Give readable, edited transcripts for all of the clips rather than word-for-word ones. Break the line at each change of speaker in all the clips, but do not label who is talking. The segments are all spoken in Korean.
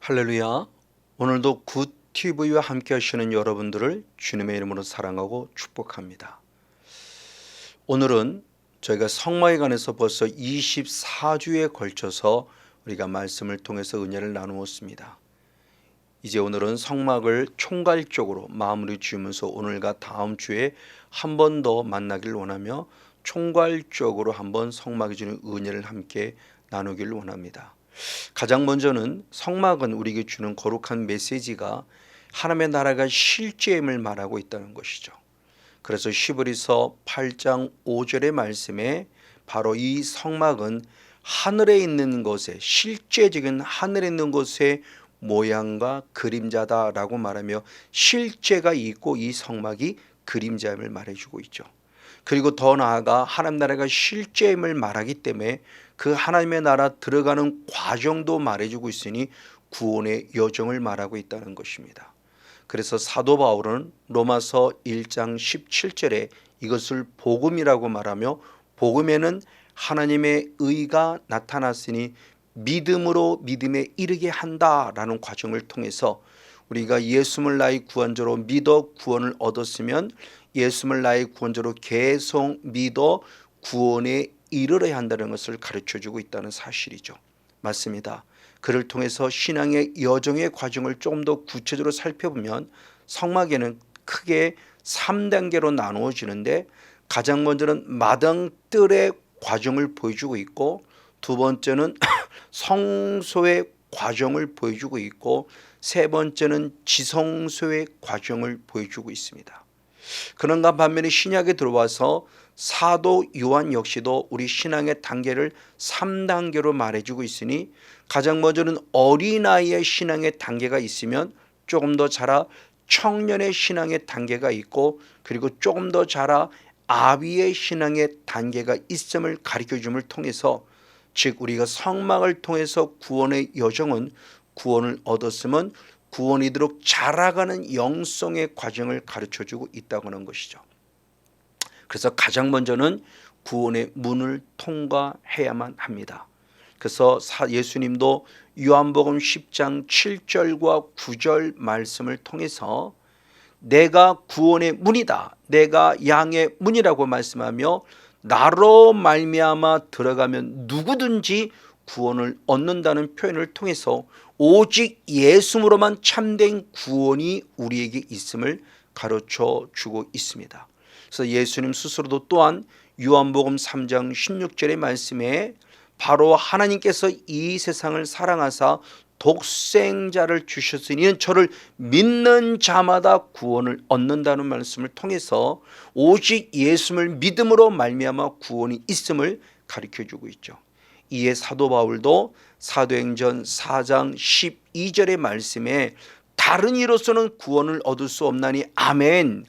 할렐루야. 오늘도 굿TV와 함께 하시는 여러분들을 주님의 이름으로 사랑하고 축복합니다. 오늘은 저희가 성막에 관해서 벌써 24주에 걸쳐서 우리가 말씀을 통해서 은혜를 나누었습니다. 이제 오늘은 성막을 총괄적으로 마무리 지으면서 오늘과 다음 주에 한 번 더 만나기를 원하며 총괄적으로 한번 성막이 주는 은혜를 함께 나누기를 원합니다. 가장 먼저는 성막은 우리에게 주는 거룩한 메시지가 하나님의 나라가 실제임을 말하고 있다는 것이죠. 그래서 히브리서 8장 5절의 말씀에 바로 이 성막은 하늘에 있는 것에 실제적인 하늘에 있는 것의 모양과 그림자다라고 말하며 실제가 있고 이 성막이 그림자임을 말해주고 있죠. 그리고 더 나아가 하나님 나라가 실제임을 말하기 때문에 그 하나님의 나라 들어가는 과정도 말해주고 있으니 구원의 여정을 말하고 있다는 것입니다. 그래서 사도 바울은 로마서 1장 17절에 이것을 복음이라고 말하며 복음에는 하나님의 의가 나타났으니 믿음으로 믿음에 이르게 한다라는 과정을 통해서 우리가 예수를 나의 구원자로 믿어 구원을 얻었으면 예수를 나의 구원자로 계속 믿어 구원에 이르러야 한다는 것을 가르쳐주고 있다는 사실이죠. 맞습니다. 그를 통해서 신앙의 여정의 과정을 조금 더 구체적으로 살펴보면 성막에는 크게 3단계로 나누어지는데 가장 먼저는 마당뜰의 과정을 보여주고 있고 두 번째는 성소의 과정을 보여주고 있고 세 번째는 지성소의 과정을 보여주고 있습니다. 그런가 반면에 신약에 들어와서 사도 요한 역시도 우리 신앙의 단계를 3단계로 말해주고 있으니 가장 먼저는 어린아이의 신앙의 단계가 있으면 조금 더 자라 청년의 신앙의 단계가 있고 그리고 조금 더 자라 아비의 신앙의 단계가 있음을 가르쳐줌을 통해서 즉 우리가 성막을 통해서 구원의 여정은 구원을 얻었으면 구원이 이도록 자라가는 영성의 과정을 가르쳐주고 있다고 하는 것이죠. 그래서 가장 먼저는 구원의 문을 통과해야만 합니다. 그래서 예수님도 요한복음 10장 7절과 9절 말씀을 통해서 내가 구원의 문이다, 내가 양의 문이라고 말씀하며 나로 말미암아 들어가면 누구든지 구원을 얻는다는 표현을 통해서 오직 예수로만 참된 구원이 우리에게 있음을 가르쳐 주고 있습니다. 그래서 예수님 스스로도 또한 요한복음 3장 16절의 말씀에 바로 하나님께서 이 세상을 사랑하사 독생자를 주셨으니 이는 저를 믿는 자마다 구원을 얻는다는 말씀을 통해서 오직 예수를 믿음으로 말미암아 구원이 있음을 가르쳐주고 있죠. 이에 사도 바울도 사도행전 4장 12절의 말씀에 다른 이로서는 구원을 얻을 수 없나니 아멘,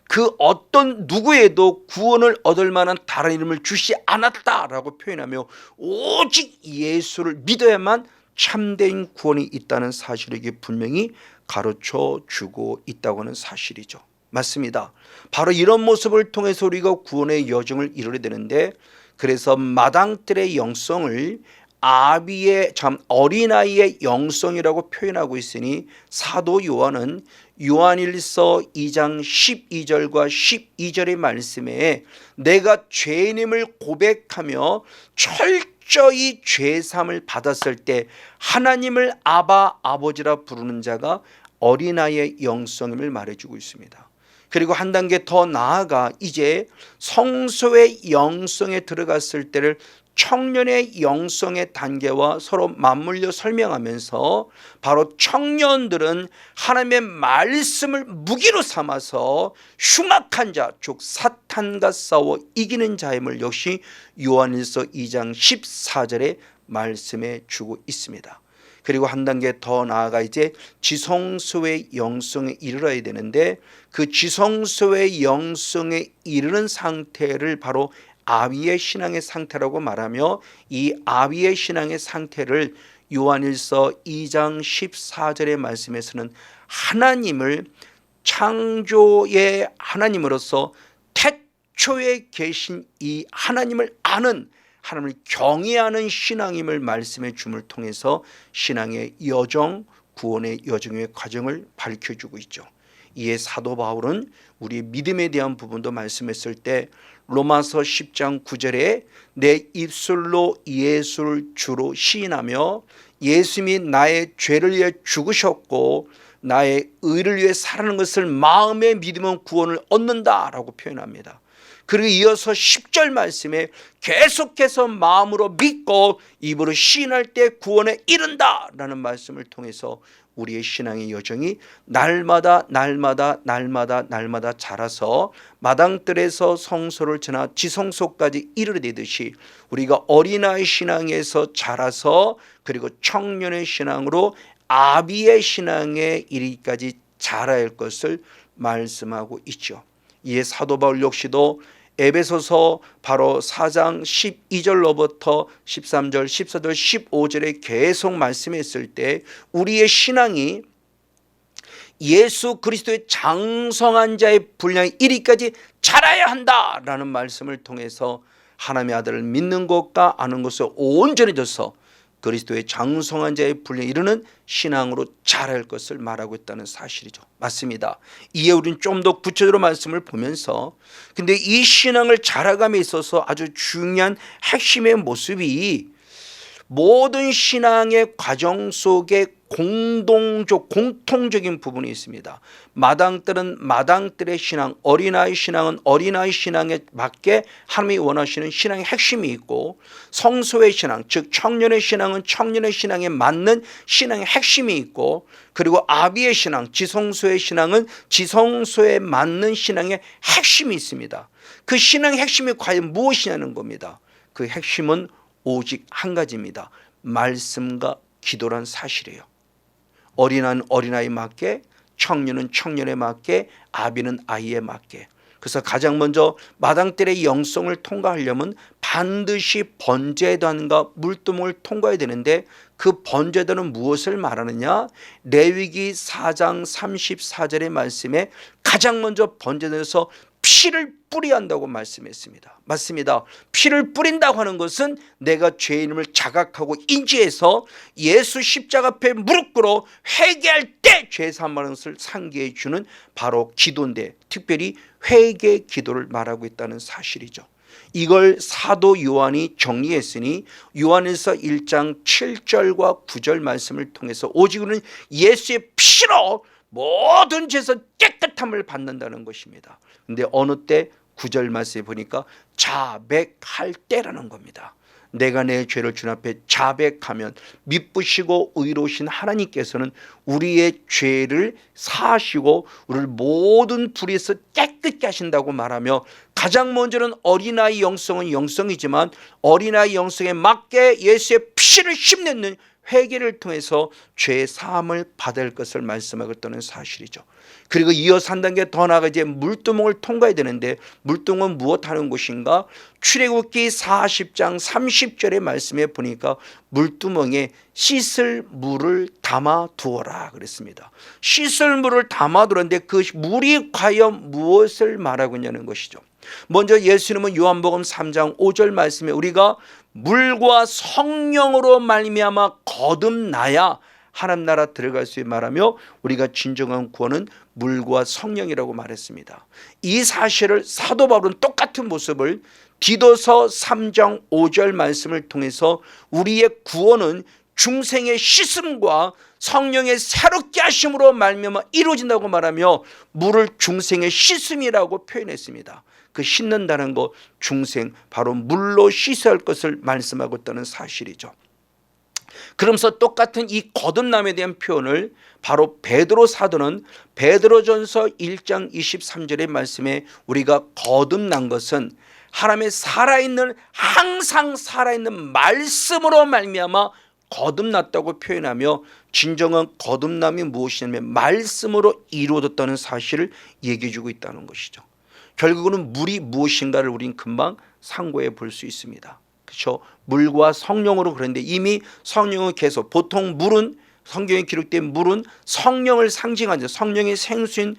그 어떤 누구에도 구원을 얻을 만한 다른 이름을 주시 않았다라고 표현하며 오직 예수를 믿어야만 참된 구원이 있다는 사실을 분명히 가르쳐 주고 있다고 하는 사실이죠. 맞습니다. 바로 이런 모습을 통해서 우리가 구원의 여정을 이루게 되는데 그래서 마당뜰의 영성을 아비의 어린아이의 영성이라고 표현하고 있으니 사도 요한은 요한일서 2장 12절과 12절의 말씀에 내가 죄인임을 고백하며 철저히 죄사함을 받았을 때 하나님을 아바 아버지라 부르는 자가 어린아이의 영성임을 말해주고 있습니다. 그리고 한 단계 더 나아가 이제 성소의 영성에 들어갔을 때를 청년의 영성의 단계와 서로 맞물려 설명하면서 바로 청년들은 하나님의 말씀을 무기로 삼아서 흉악한 자, 즉 사탄과 싸워 이기는 자임을 역시 요한일서 2장 14절에 말씀해 주고 있습니다. 그리고 한 단계 더 나아가 이제 지성소의 영성에 이르러야 되는데 그 지성소의 영성에 이르는 상태를 바로 아비의 신앙의 상태라고 말하며 이 아비의 신앙의 상태를 요한일서 2장 14절의 말씀에서는 하나님을 창조의 하나님으로서 태초에 계신 이 하나님을 아는, 하나님을 경외하는 신앙임을 말씀해 줌을 통해서 신앙의 여정, 구원의 여정의 과정을 밝혀주고 있죠. 이에 사도 바울은 우리의 믿음에 대한 부분도 말씀했을 때 로마서 10장 9절에 내 입술로 예수를 주로 시인하며 예수님이 나의 죄를 위해 죽으셨고 나의 의를 위해 살아나는 것을 마음에 믿으면 구원을 얻는다라고 표현합니다. 그리고 이어서 10절 말씀에 계속해서 마음으로 믿고 입으로 시인할 때 구원에 이른다라는 말씀을 통해서 우리의 신앙의 여정이 날마다 자라서 마당들에서 성소를 지나 지성소까지 이르르되듯이 우리가 어린아이 신앙에서 자라서 그리고 청년의 신앙으로 아비의 신앙에 이르기까지 자라야 할 것을 말씀하고 있죠. 이에 사도 바울 역시도 에베소서 바로 4장 12절로부터 13절, 14절, 15절에 계속 말씀했을 때 우리의 신앙이 예수 그리스도의 장성한 자의 분량에 이르기까지 자라야 한다라는 말씀을 통해서 하나님의 아들을 믿는 것과 아는 것을 온전해져서 그리스도의 장성한 자의 분량에 이르는 신앙으로 자랄 것을 말하고 있다는 사실이죠. 맞습니다. 이에 우리는 좀 더 구체적으로 말씀을 보면서 근데 이 신앙을 자라감에 있어서 아주 중요한 핵심의 모습이 모든 신앙의 과정 속에 공통적인 부분이 있습니다. 마당들은 마당들의 신앙, 어린아이 신앙은 어린아이 신앙에 맞게 하나님이 원하시는 신앙의 핵심이 있고 성소의 신앙, 즉 청년의 신앙은 청년의 신앙에 맞는 신앙의 핵심이 있고 그리고 아비의 신앙, 지성소의 신앙은 지성소에 맞는 신앙의 핵심이 있습니다. 그 신앙의 핵심이 과연 무엇이냐는 겁니다. 그 핵심은 오직 한 가지입니다. 말씀과 기도란 사실이에요. 어린아이는 어린아이에 맞게, 청년은 청년에 맞게, 아비는 아이에 맞게. 그래서 가장 먼저 마당들의 영성을 통과하려면 반드시 번제단과 물두멍을 통과해야 되는데 그 번제단은 무엇을 말하느냐? 레위기 4장 34절의 말씀에 가장 먼저 번제단에서 피를 뿌려야 한다고 말씀했습니다. 맞습니다. 피를 뿌린다고 하는 것은 내가 죄인임을 자각하고 인지해서 예수 십자가 앞에 무릎 꿇어 회개할 때 죄 사함하는 것을 상기해 주는 바로 기도인데 특별히 회개 기도를 말하고 있다는 사실이죠. 이걸 사도 요한이 정리했으니 요한일서 1장 7절과 9절 말씀을 통해서 오직 우리는 예수의 피로 모든 죄에서 깨끗함을 받는다는 것입니다. 그런데 어느 때 9절 말씀에 보니까 자백할 때라는 겁니다. 내가 내 죄를 주님 앞에 자백하면 미쁘시고 의로우신 하나님께서는 우리의 죄를 사하시고 우리를 모든 불의에서 깨끗게 하신다고 말하며 가장 먼저는 어린아이 영성은 영성이지만 어린아이 영성에 맞게 예수의 피를 씹는 회개를 통해서 죄 사함을 받을 것을 말씀하고 있다는 사실이죠. 그리고 이어서 한 단계 더 나아가 이제 물두멍을 통과해야 되는데 물두멍은 무엇하는 곳인가? 출애굽기 40장 30절의 말씀에 보니까 물두멍에 씻을 물을 담아 두어라 그랬습니다. 씻을 물을 담아 두었는데 그 물이 과연 무엇을 말하고 있냐는 것이죠. 먼저 예수님은 요한복음 3장 5절 말씀에 우리가 물과 성령으로 말미암아 거듭나야 하나님 나라 들어갈 수 있게 말하며 우리가 진정한 구원은 물과 성령이라고 말했습니다. 이 사실을 사도 바울은 똑같은 모습을 디도서 3장 5절 말씀을 통해서 우리의 구원은 중생의 씻음과 성령의 새롭게 하심으로 말미암아 이루어진다고 말하며 물을 중생의 씻음이라고 표현했습니다. 그 씻는다는 것 중생 바로 물로 씻어야 할 것을 말씀하고 있다는 사실이죠. 그러면서 똑같은 이 거듭남에 대한 표현을 바로 베드로 사도는 베드로전서 1장 23절의 말씀에 우리가 거듭난 것은 하나님의 살아있는 항상 살아있는 말씀으로 말미암아 거듭났다고 표현하며 진정한 거듭남이 무엇이냐면 말씀으로 이루어졌다는 사실을 얘기해 주고 있다는 것이죠. 결국은 물이 무엇인가를 우리는 금방 상고해 볼 수 있습니다. 그렇죠? 물과 성령으로 그런데 이미 성령은 계속 보통 물은 성경에 기록된 물은 성령을 상징하죠. 성령의 생수인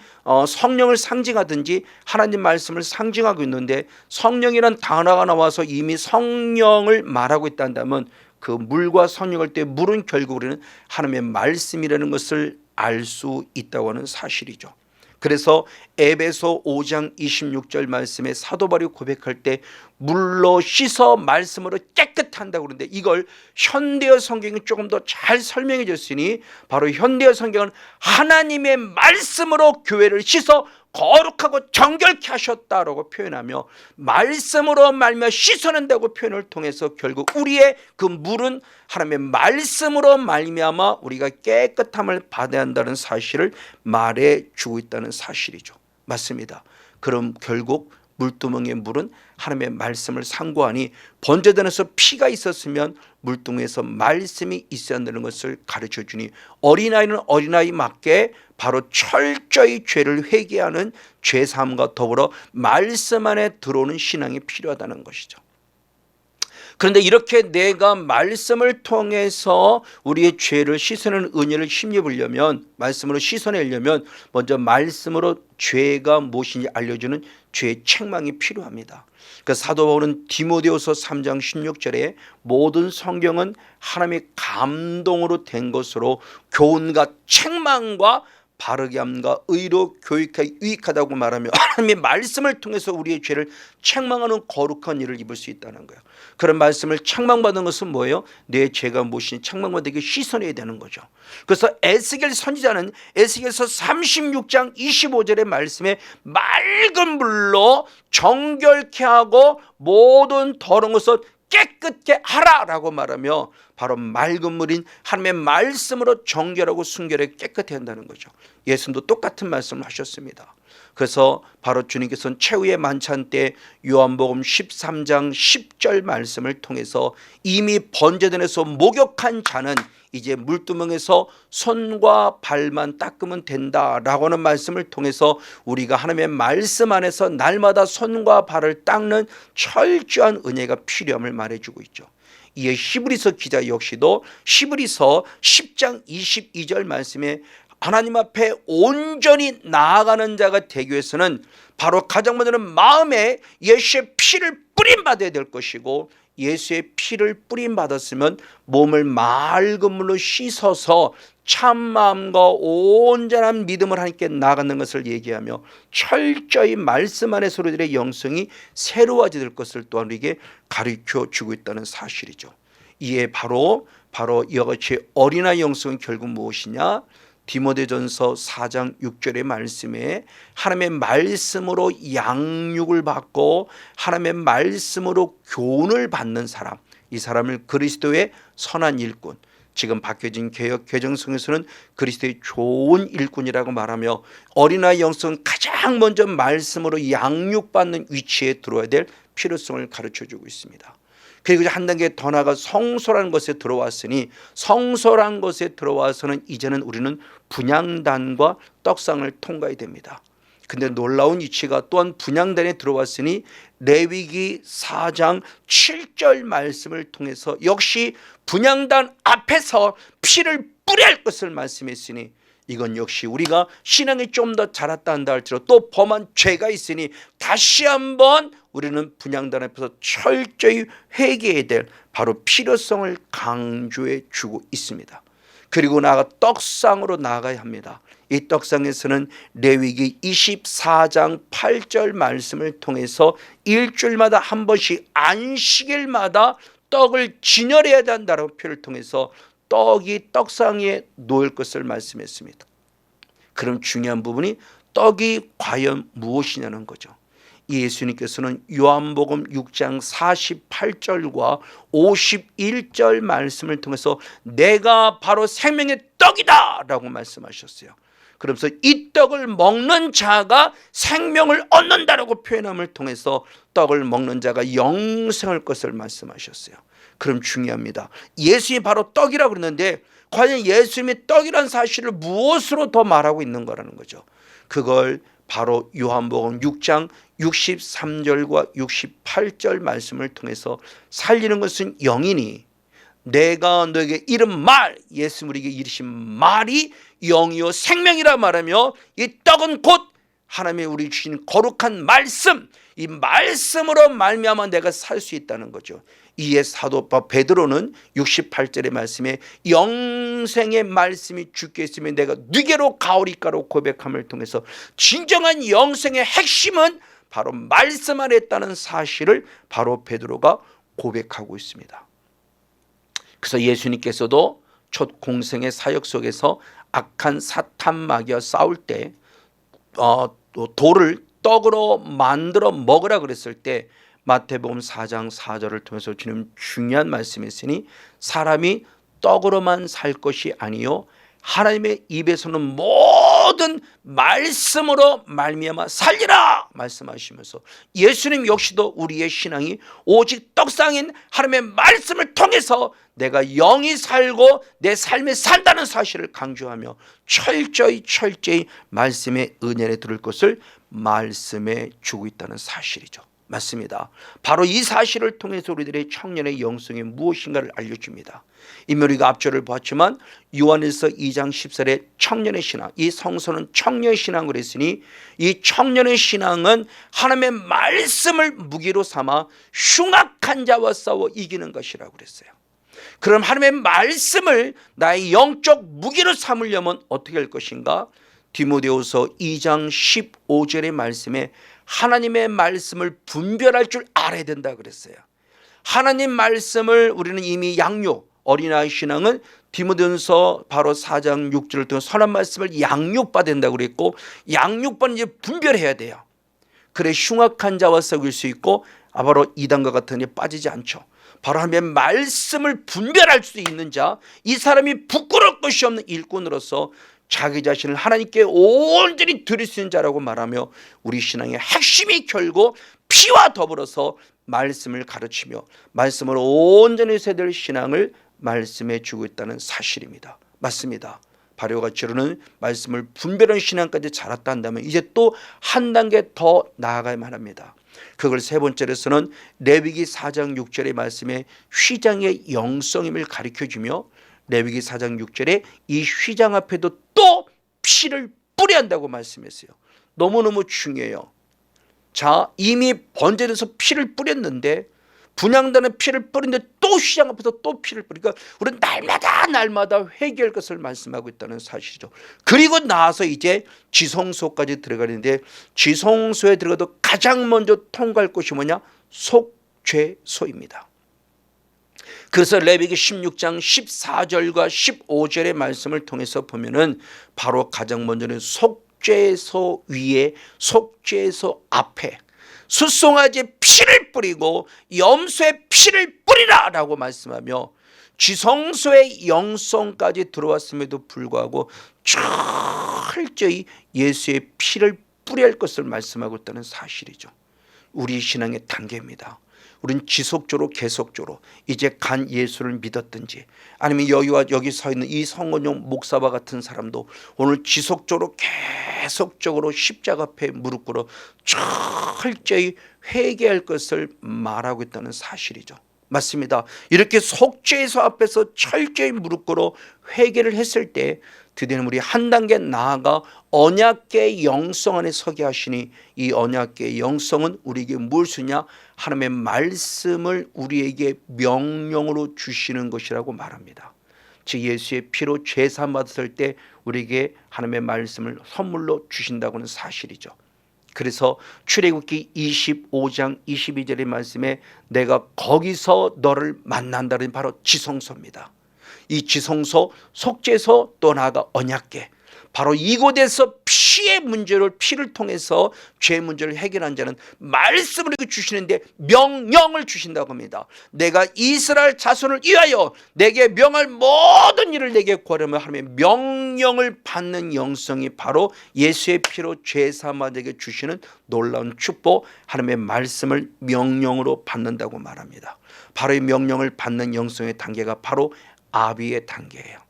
성령을 상징하든지 하나님 말씀을 상징하고 있는데 성령이란 단어가 나와서 이미 성령을 말하고 있다면 그 물과 성령할 때 물은 결국 우리는 하나님의 말씀이라는 것을 알 수 있다고 하는 사실이죠. 그래서 에베소 5장 26절 말씀에 사도 바울이 고백할 때 물로 씻어 말씀으로 깨끗한다고 그러는데, 이걸 현대어 성경이 조금 더 잘 설명해 줬으니 바로 현대어 성경은 하나님의 말씀으로 교회를 씻어 거룩하고 정결케 하셨다라고 표현하며, 말씀으로 말미암아 씻어낸다고 표현을 통해서 결국 우리의 그 물은 하나님의 말씀으로 말미암아 우리가 깨끗함을 받아야 한다는 사실을 말해주고 있다는 사실이죠. 맞습니다. 그럼 결국 물두멍의 물은 하나님의 말씀을 상고하니, 번제단에서 피가 있었으면 물두멍에서 말씀이 있어야 한다는 것을 가르쳐주니, 어린아이는 어린아이 맞게 바로 철저히 죄를 회개하는 죄사함과 더불어 말씀 안에 들어오는 신앙이 필요하다는 것이죠. 그런데 이렇게 내가 말씀을 통해서 우리의 죄를 씻어내는 은혜를 힘입으려면, 말씀으로 씻어내려면 먼저 말씀으로 죄가 무엇인지 알려주는 죄의 책망이 필요합니다. 그 사도 바울은 디모데후서 3장 16절에 모든 성경은 하나님의 감동으로 된 것으로 교훈과 책망과 바르게 함과 의로 교육하기 유익하다고 말하며, 하나님의 말씀을 통해서 우리의 죄를 책망하는 거룩한 일을 입을 수 있다는 거예요. 그런 말씀을 책망받는 것은 뭐예요? 내 죄가 무엇인지 책망받게 씻어내야 되는 거죠. 그래서 에스겔 선지자는 에스겔서 36장 25절의 말씀에 맑은 물로 정결케 하고 모든 더러운 것을 깨끗게 하라라고 말하며, 바로 맑은 물인 하나님의 말씀으로 정결하고 순결하게 깨끗해야 한다는 거죠. 예수님도 똑같은 말씀을 하셨습니다. 그래서 바로 주님께서는 최후의 만찬 때 요한복음 13장 10절 말씀을 통해서 이미 번제단에서 목욕한 자는 이제 물두멍에서 손과 발만 닦으면 된다라고 하는 말씀을 통해서 우리가 하나님의 말씀 안에서 날마다 손과 발을 닦는 철저한 은혜가 필요함을 말해주고 있죠. 이에 히브리서 기자 역시도 히브리서 10장 22절 말씀에 하나님 앞에 온전히 나아가는 자가 되기 위해서는 바로 가장 먼저는 마음에 예수의 피를 뿌림받아야 될 것이고, 예수의 피를 뿌림받았으면 몸을 맑은 물로 씻어서 참마음과 온전한 믿음을 하나님께 나아가는 것을 얘기하며, 철저히 말씀 안에서 우리들의 영성이 새로워질 것을 또한 우리에게 가르쳐주고 있다는 사실이죠. 이에 바로 이와 같이 어린아이 영성은 결국 무엇이냐? 디모데전서 4장 6절의 말씀에 하나님의 말씀으로 양육을 받고 하나님의 말씀으로 교훈을 받는 사람, 이 사람을 그리스도의 선한 일꾼, 지금 바뀌어진 개역 개정성에서는 그리스도의 좋은 일꾼이라고 말하며, 어린아이 영성은 가장 먼저 말씀으로 양육받는 위치에 들어야 될 필요성을 가르쳐주고 있습니다. 그리고 한 단계 더 나아가 성소라는 것에 들어왔으니, 성소라는 것에 들어와서는 이제는 우리는 분향단과 떡상을 통과해야 됩니다. 근데 놀라운 이치가 또한 분향단에 들어왔으니 레위기 4장 7절 말씀을 통해서 역시 분향단 앞에서 피를 뿌려야 할 것을 말씀했으니, 이건 역시 우리가 신앙이 좀 더 자랐다 한다 할지라도 또 범한 죄가 있으니 다시 한번 우리는 분향단 앞에서 철저히 회개해야 될 바로 필요성을 강조해 주고 있습니다. 그리고 나아가 떡상으로 나아가야 합니다. 이 떡상에서는 레위기 24장 8절 말씀을 통해서 일주일마다 한 번씩 안식일마다 떡을 진열해야 한다는 표를 통해서 떡이 떡상 위에 놓일 것을 말씀했습니다. 그럼 중요한 부분이 떡이 과연 무엇이냐는 거죠. 예수님께서는 요한복음 6장 48절과 51절 말씀을 통해서 내가 바로 생명의 떡이다 라고 말씀하셨어요. 그러면서 이 떡을 먹는 자가 생명을 얻는다라고 표현함을 통해서 떡을 먹는 자가 영생할 것을 말씀하셨어요. 그럼 중요합니다. 예수님이 바로 떡이라고 그러는데 과연 예수님이 떡이라는 사실을 무엇으로 더 말하고 있는 거라는 거죠. 그걸 바로 요한복음 6장 63절과 68절 말씀을 통해서 살리는 것은 영이니 내가 너에게 이른 말, 예수 우리에게 이르신 말이 영이요 생명이라 말하며 이 떡은 곧 하나님이 우리 주신 거룩한 말씀, 이 말씀으로 말미암아 내가 살 수 있다는 거죠. 이에 사도 베드로는 68절의 말씀에 영생의 말씀이 주께 있으면 내가 누게로 가오리까로 고백함을 통해서 진정한 영생의 핵심은 바로 말씀 안에 있다는 사실을 바로 베드로가 고백하고 있습니다. 그래서 예수님께서도 첫 공생의 사역 속에서 악한 사탄 마귀와 싸울 때 돌을 떡으로 만들어 먹으라 그랬을 때 마태복음 4장 4절을 통해서 주님 중요한 말씀이 있으니 사람이 떡으로만 살 것이 아니요 하나님의 입에서는 모든 말씀으로 말미암아 살리라 말씀하시면서 예수님 역시도 우리의 신앙이 오직 떡상인 하나님의 말씀을 통해서 내가 영이 살고 내 삶에 산다는 사실을 강조하며 철저히 말씀의 은혜를 들을 것을 말씀해 주고 있다는 사실이죠. 맞습니다. 바로 이 사실을 통해서 우리들의 청년의 영성이 무엇인가를 알려줍니다. 이미 우리가 앞절을 봤지만 요한일서 2장 10절에 청년의 신앙, 이 성서는 청년의 신앙을 했으니 이 청년의 신앙은 하나님의 말씀을 무기로 삼아 흉악한 자와 싸워 이기는 것이라고 그랬어요. 그럼 하나님의 말씀을 나의 영적 무기로 삼으려면 어떻게 할 것인가? 디모데후서 2장 15절의 말씀에 하나님의 말씀을 분별할 줄 알아야 된다 그랬어요. 하나님 말씀을 우리는 이미 양육, 어린아이 신앙은 디모데후서 바로 4장 6절을 통해 선한 말씀을 양육받는다고 그랬고 양육받는 이제 분별해야 돼요. 그래 흉악한 자와 썩을 수 있고 바로 이단과 같은 데 빠지지 않죠. 바로 하나님의 말씀을 분별할 수 있는 자, 이 사람이 부끄러울 것이 없는 일꾼으로서 자기 자신을 하나님께 온전히 드릴 수 있는 자라고 말하며 우리 신앙의 핵심이 결국 피와 더불어서 말씀을 가르치며 말씀을 온전히 세야 될 신앙을 말씀해 주고 있다는 사실입니다. 맞습니다. 바로 같이 우리는 말씀을 분별하는 신앙까지 자랐다 한다면 이제 또 한 단계 더 나아가야만 합니다. 그걸 세 번째로서는 레위기 4장 6절의 말씀에 휘장의 영성임을 가르쳐주며 레위기 4장 6절에 이 휘장 앞에도 또 피를 뿌려야 한다고 말씀했어요. 너무너무 중요해요. 자, 이미 번제에서 피를 뿌렸는데 분향단에 피를 뿌리는데 또 휘장 앞에서 또 피를 뿌리니까 우리는 날마다 회개할 것을 말씀하고 있다는 사실이죠. 그리고 나서 이제 지성소까지 들어가는데 지성소에 들어가도 가장 먼저 통과할 곳이 뭐냐? 속죄소입니다. 그래서 레위기 16장 14절과 15절의 말씀을 통해서 보면은 바로 가장 먼저는 속죄소 위에 속죄소 앞에 숫송아지의 피를 뿌리고 염소의 피를 뿌리라 라고 말씀하며 지성소의 영성까지 들어왔음에도 불구하고 철저히 예수의 피를 뿌려야 할 것을 말씀하고 있다는 사실이죠. 우리 신앙의 단계입니다. 우리는 지속적으로 계속적으로 이제 간 예수를 믿었든지 아니면 여기 서 있는 이 성원용 목사와 같은 사람도 오늘 지속적으로 계속적으로 십자가 앞에 무릎 꿇어 철저히 회개할 것을 말하고 있다는 사실이죠. 맞습니다. 이렇게 속죄소 앞에서 철저히 무릎 꿇어 회개를 했을 때 드디어 우리 한 단계 나아가 언약궤의 영성 안에 서게 하시니 이 언약궤의 영성은 우리에게 무엇이냐? 하나님의 말씀을 우리에게 명령으로 주시는 것이라고 말합니다. 즉 예수의 피로 죄 사함 받았을 때 우리에게 하나님의 말씀을 선물로 주신다고 하는 사실이죠. 그래서 출애굽기 25장 22절의 말씀에 내가 거기서 너를 만난다는 바로 지성소입니다. 이 지성소, 속죄소 또 나아가 언약궤, 바로 이곳에서 피를 통해서 죄 문제를 해결한 자는 말씀을 주시는데 명령을 주신다고 합니다. 내가 이스라엘 자손을 위하여 내게 명할 모든 일을 내게 구하려면 하나님의 명령을 받는 영성이 바로 예수의 피로 죄 사함에게 주시는 놀라운 축복, 하나님의 말씀을 명령으로 받는다고 말합니다. 바로 이 명령을 받는 영성의 단계가 바로 아비의 단계예요.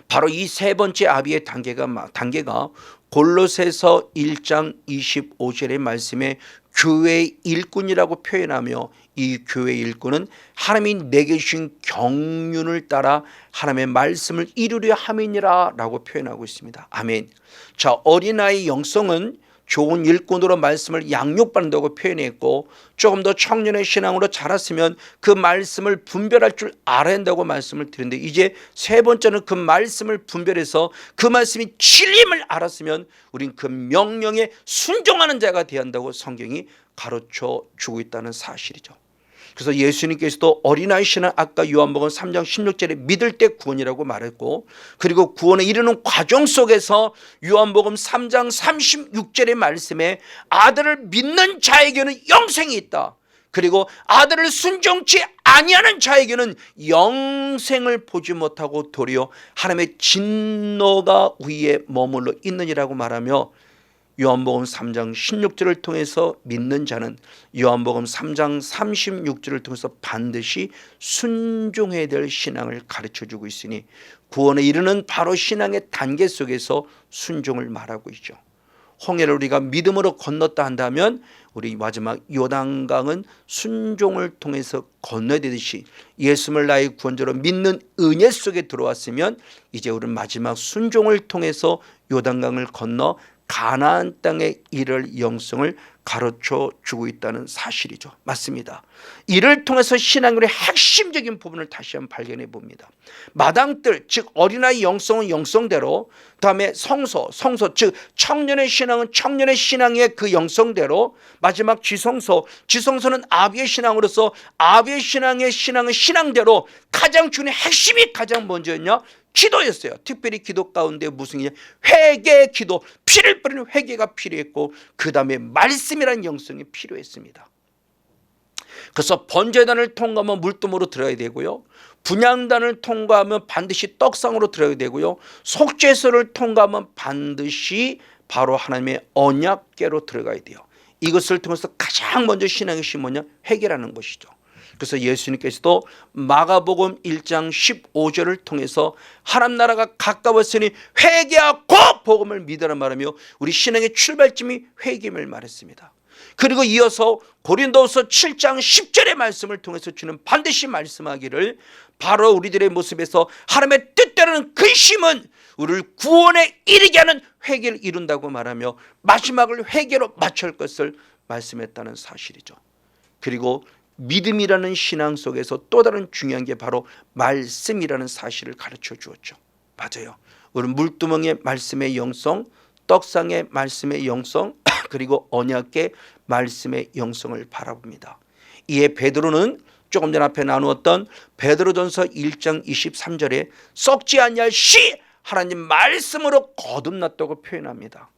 바로 이 세 번째 아비의 단계가 골로새서 1장 25절의 말씀에 교회의 일꾼이라고 표현하며, 이 교회의 일꾼은 하나님이 내게 주신 경륜을 따라 하나님의 말씀을 이루려 함이니라 라고 표현하고 있습니다. 아멘. 자, 어린아이 영성은 좋은 일꾼으로 말씀을 양육받는다고 표현했고, 조금 더 청년의 신앙으로 자랐으면 그 말씀을 분별할 줄 알아야 한다고 말씀을 드렸는데, 이제 세 번째는 그 말씀을 분별해서 그 말씀이 진리임을 알았으면 우린 그 명령에 순종하는 자가 되어야 한다고 성경이 가르쳐 주고 있다는 사실이죠. 그래서 예수님께서도 어린아이 신앙, 아까 요한복음 3장 16절에 믿을 때 구원이라고 말했고, 그리고 구원에 이르는 과정 속에서 요한복음 3장 36절의 말씀에 아들을 믿는 자에게는 영생이 있다, 그리고 아들을 순종치 아니하는 자에게는 영생을 보지 못하고 도리어 하나님의 진노가 위에 머물러 있느니라고 말하며, 요한복음 3장 16절을 통해서 믿는 자는 요한복음 3장 36절을 통해서 반드시 순종해야 될 신앙을 가르쳐주고 있으니, 구원에 이르는 바로 신앙의 단계 속에서 순종을 말하고 있죠. 홍해를 우리가 믿음으로 건넜다 한다면 우리 마지막 요단강은 순종을 통해서 건너야 되듯이, 예수를 나의 구원자로 믿는 은혜 속에 들어왔으면 이제 우리는 마지막 순종을 통해서 요단강을 건너 가나안 땅에 이를 영성을 가르쳐 주고 있다는 사실이죠. 맞습니다. 이를 통해서 신앙의 핵심적인 부분을 다시 한번 발견해 봅니다. 마당들, 즉 어린아이 영성은 영성대로, 다음에 성소 즉 청년의 신앙은 청년의 신앙의 그 영성대로, 마지막 지성소는 아비의 신앙으로서 아비의 신앙은 신앙대로 가장 중요한 핵심이 가장 먼저였냐? 기도였어요. 특별히 기도 가운데 무슨 회개 기도, 피를 뿌리는 회개가 필요했고, 그 다음에 말씀이라는 영성이 필요했습니다. 그래서 번제단을 통과하면 물두모로 들어야 되고요, 분향단을 통과하면 반드시 떡상으로 들어야 되고요, 속죄소를 통과하면 반드시 바로 하나님의 언약궤로 들어가야 돼요. 이것을 통해서 가장 먼저 신앙의 힘이 뭐냐? 회개라는 것이죠. 그래서 예수님께서도 마가복음 1장 15절을 통해서 하나님 나라가 가까웠으니 회개하고 복음을 믿으라 말하며 우리 신앙의 출발점이 회개임을 말했습니다. 그리고 이어서 고린도후서 7장 10절의 말씀을 통해서 주는 반드시 말씀하기를, 바로 우리들의 모습에서 하나님의 뜻대로는 근심은 우리를 구원에 이르게 하는 회개를 이룬다고 말하며 마지막을 회개로 마칠 것을 말씀했다는 사실이죠. 그리고 믿음이라는 신앙 속에서 또 다른 중요한 게 바로 말씀이라는 사실을 가르쳐 주었죠. 맞아요. 우리는 물두멍의 말씀의 영성, 떡상의 말씀의 영성, 그리고 언약의 말씀의 영성을 바라봅니다. 이에 베드로는 조금 전 앞에 나누었던 베드로전서 1장 23절에 썩지 아니할 씨 하나님 말씀으로 거듭났다고 표현합니다.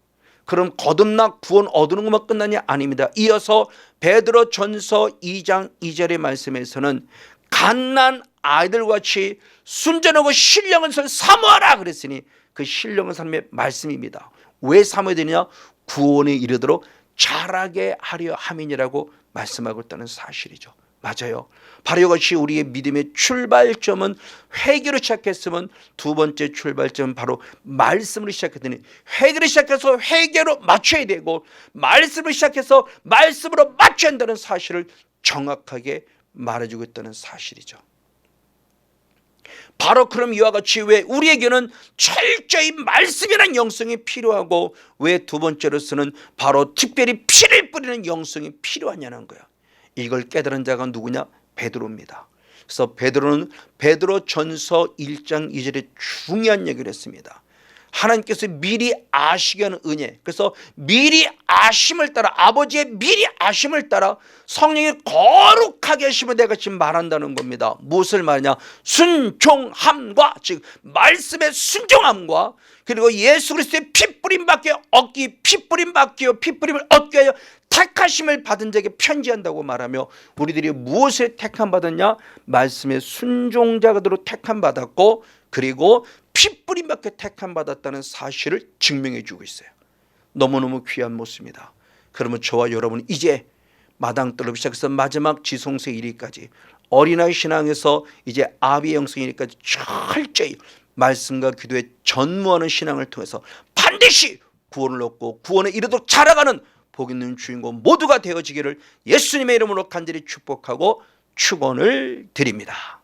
그럼 거듭나 구원 얻는 것만 끝나냐? 아닙니다. 이어서 베드로전서 2장 2절의 말씀에서는 갓난 아이들같이 순전하고 신령한 것을 사모하라 그랬으니, 그 신령한 사람의 말씀입니다. 왜 사모해야 되느냐? 구원에 이르도록 자라게 하려 함이니라고 말씀하고 있다는 사실이죠. 맞아요. 바로 이것이 우리의 믿음의 출발점은 회개로 시작했으면 두 번째 출발점은 바로 말씀으로 시작했더니, 회개를 시작해서 회개로 맞춰야 되고 말씀을 시작해서 말씀으로 맞춰야 한다는 사실을 정확하게 말해주고 있다는 사실이죠. 바로 그럼 이와 같이 왜 우리에게는 철저히 말씀이라는 영성이 필요하고, 왜 두 번째로서는 바로 특별히 피를 뿌리는 영성이 필요하냐는 거야. 이걸 깨달은 자가 누구냐? 베드로입니다. 그래서 베드로는 베드로전서 1장 2절에 중요한 얘기를 했습니다. 하나님께서 미리 아시게 하는 은혜, 그래서 미리 아심을 따라, 아버지의 미리 아심을 따라 성령이 거룩하게 하심을 내가 지금 말한다는 겁니다. 무엇을 말하냐? 순종함과, 즉 말씀의 순종함과, 그리고 예수 그리스도의 피뿌림 받게 얻기, 피뿌림 받기요 피뿌림을 얻게 하여 택하심을 받은 자에게 편지한다고 말하며, 우리들이 무엇에 택함 받았냐? 말씀의 순종자들로 택함 받았고, 그리고 피뿌림 받게 택함 받았다는 사실을 증명해 주고 있어요. 너무너무 귀한 모습입니다. 그러면 저와 여러분 이제 마당떨로 시작해서 마지막 지성세 1위까지 어린아이 신앙에서 이제 아비의 영성 1위까지 철저히 말씀과 기도에 전무하는 신앙을 통해서 반드시 구원을 얻고 구원에 이르도록 자라가는 복 있는 주인공 모두가 되어지기를 예수님의 이름으로 간절히 축복하고 축원을 드립니다.